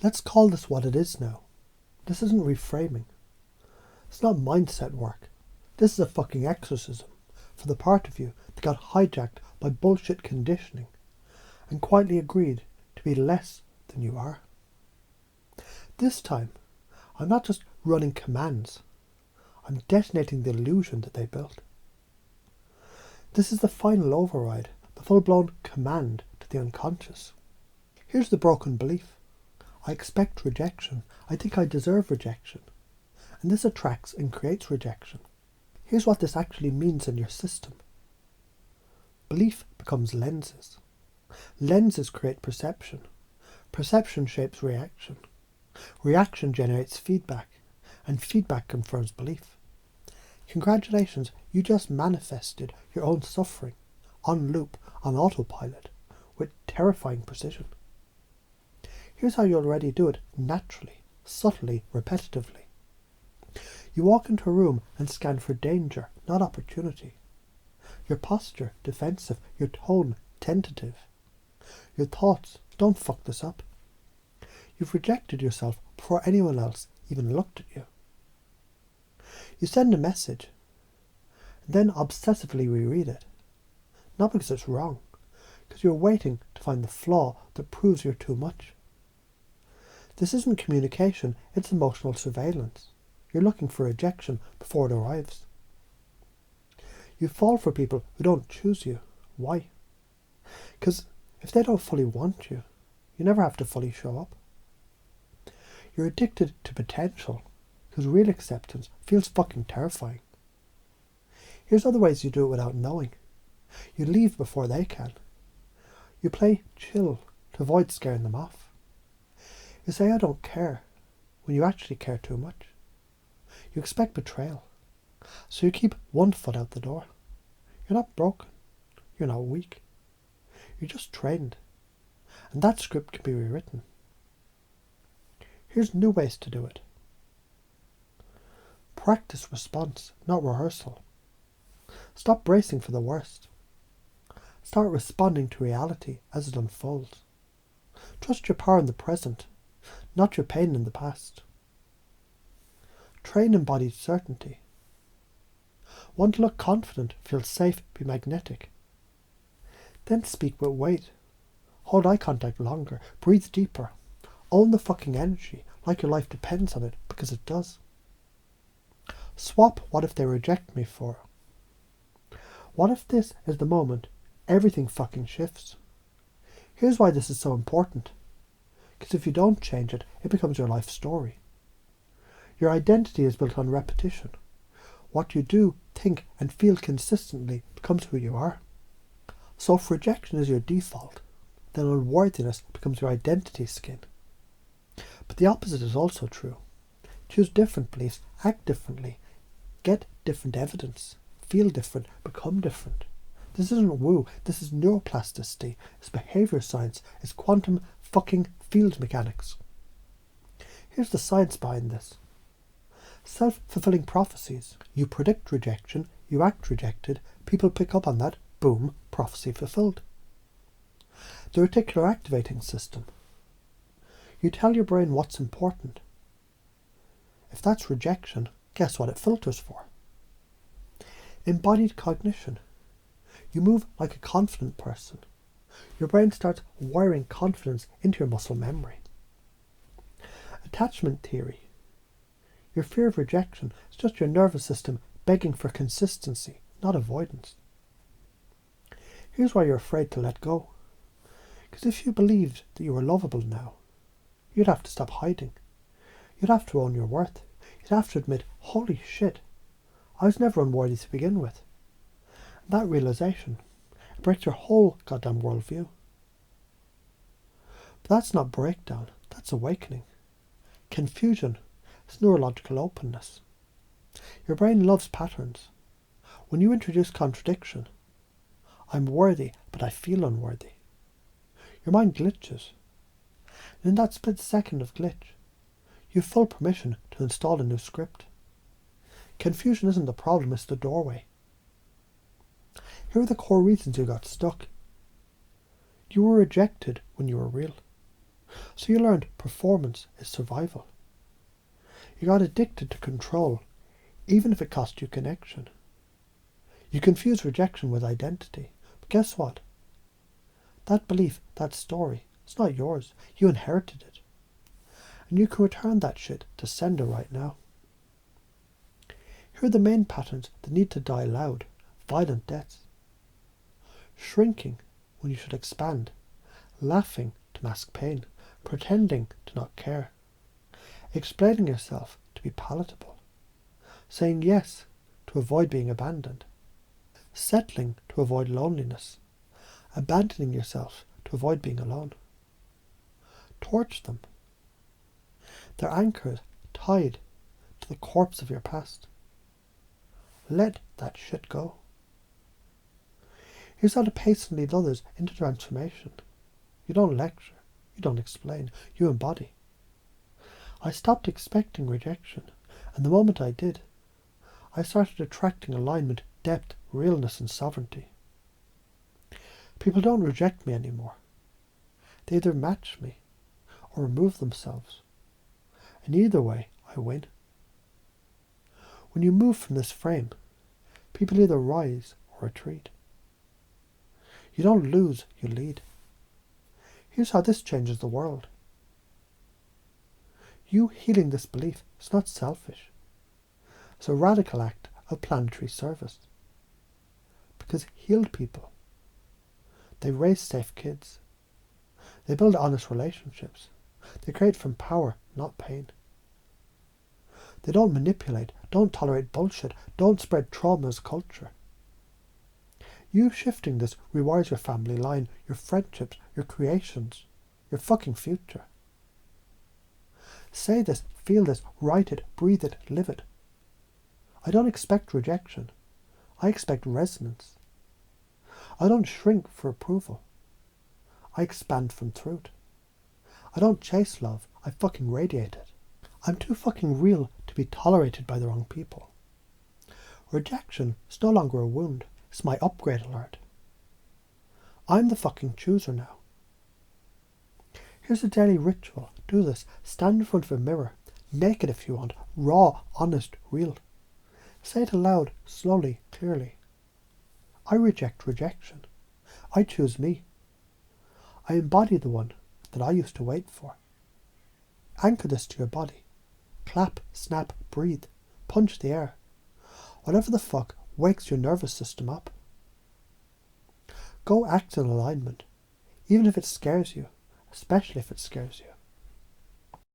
Let's call this what it is now. This isn't reframing. It's not mindset work. This is a fucking exorcism for the part of you that got hijacked by bullshit conditioning and quietly agreed to be less than you are. This time, I'm not just running commands. I'm detonating the illusion that they built. This is the final override, the full-blown command to the unconscious. Here's the broken belief. I expect rejection. I think I deserve rejection. And this attracts and creates rejection. Here's what this actually means in your system. Belief becomes lenses. Lenses create perception. Perception shapes reaction. Reaction generates feedback. And feedback confirms belief. Congratulations, you just manifested your own suffering, on loop, on autopilot, with terrifying precision. Here's how you already do it naturally, subtly, repetitively. You walk into a room and scan for danger, not opportunity. Your posture, defensive. Your tone, tentative. Your thoughts, don't fuck this up. You've rejected yourself before anyone else even looked at you. You send a message, and then obsessively reread it. Not because it's wrong, because you're waiting to find the flaw that proves you're too much. This isn't communication, it's emotional surveillance. You're looking for rejection before it arrives. You fall for people who don't choose you. Why? Because if they don't fully want you, you never have to fully show up. You're addicted to potential, because real acceptance feels fucking terrifying. Here's other ways you do it without knowing. You leave before they can. You play chill to avoid scaring them off. You say, I don't care, when you actually care too much. You expect betrayal, so you keep one foot out the door. You're not broken. You're not weak. You're just trained. And that script can be rewritten. Here's new ways to do it. Practice response, not rehearsal. Stop bracing for the worst. Start responding to reality as it unfolds. Trust your power in the present, not your pain in the past. Train embodied certainty. Want to look confident, feel safe, be magnetic. Then speak with weight. Hold eye contact longer, breathe deeper. Own the fucking energy like your life depends on it, because it does. Swap what if they reject me for. What if this is the moment everything fucking shifts? Here's why this is so important. Because if you don't change it, it becomes your life story. Your identity is built on repetition. What you do, think, and feel consistently becomes who you are. So if rejection is your default, then unworthiness becomes your identity skin. But the opposite is also true. Choose different beliefs, act differently, get different evidence, feel different, become different. This isn't woo, this is neuroplasticity, it's behaviour science, it's quantum fucking field mechanics. Here's the science behind this. Self-fulfilling prophecies. You predict rejection, you act rejected, people pick up on that, boom, prophecy fulfilled. The reticular activating system. You tell your brain what's important. If that's rejection, guess what it filters for? Embodied cognition. You move like a confident person. Your brain starts wiring confidence into your muscle memory. Attachment theory. Your fear of rejection is just your nervous system begging for consistency, not avoidance. Here's why you're afraid to let go. Because if you believed that you were lovable now, you'd have to stop hiding. You'd have to own your worth. You'd have to admit, holy shit, I was never unworthy to begin with. And that realization breaks your whole goddamn worldview. But that's not breakdown, that's awakening. Confusion is neurological openness. Your brain loves patterns. When you introduce contradiction, I'm worthy, but I feel unworthy, your mind glitches. And in that split second of glitch, you have full permission to install a new script. Confusion isn't the problem, it's the doorway. Here are the core reasons you got stuck. You were rejected when you were real. So you learned performance is survival. You got addicted to control, even if it cost you connection. You confuse rejection with identity. But guess what? That belief, that story, it's not yours. You inherited it. And you can return that shit to sender right now. Here are the main patterns that need to die loud. Violent deaths. Shrinking when you should expand. Laughing to mask pain. Pretending to not care. Explaining yourself to be palatable. Saying yes to avoid being abandoned. Settling to avoid loneliness. Abandoning yourself to avoid being alone. Torch them. Their anchors tied to the corpse of your past. Let that shit go. Here's how to pace and lead others into transformation. You don't lecture. You don't explain. You embody. I stopped expecting rejection, and the moment I did, I started attracting alignment, depth, realness, and sovereignty. People don't reject me anymore. They either match me or remove themselves. And either way, I win. When you move from this frame, people either rise or retreat. You don't lose, you lead. Here's how this changes the world. You healing this belief is not selfish. It's a radical act of planetary service. Because healed people, they raise safe kids. They build honest relationships. They create from power, not pain. They don't manipulate, don't tolerate bullshit, don't spread trauma as culture. You shifting this rewires your family line, your friendships, your creations, your fucking future. Say this, feel this, write it, breathe it, live it. I don't expect rejection. I expect resonance. I don't shrink for approval. I expand from truth. I don't chase love, I fucking radiate it. I'm too fucking real to be tolerated by the wrong people. Rejection is no longer a wound, it's my upgrade alert. I'm the fucking chooser now. Here's a daily ritual. Do this. Stand in front of a mirror. Naked if you want. Raw, honest, real. Say it aloud, slowly, clearly. I reject rejection. I choose me. I embody the one that I used to wait for. Anchor this to your body. Clap, snap, breathe. Punch the air. Whatever the fuck wakes your nervous system up. Go act in alignment, even if it scares you, especially if it scares you.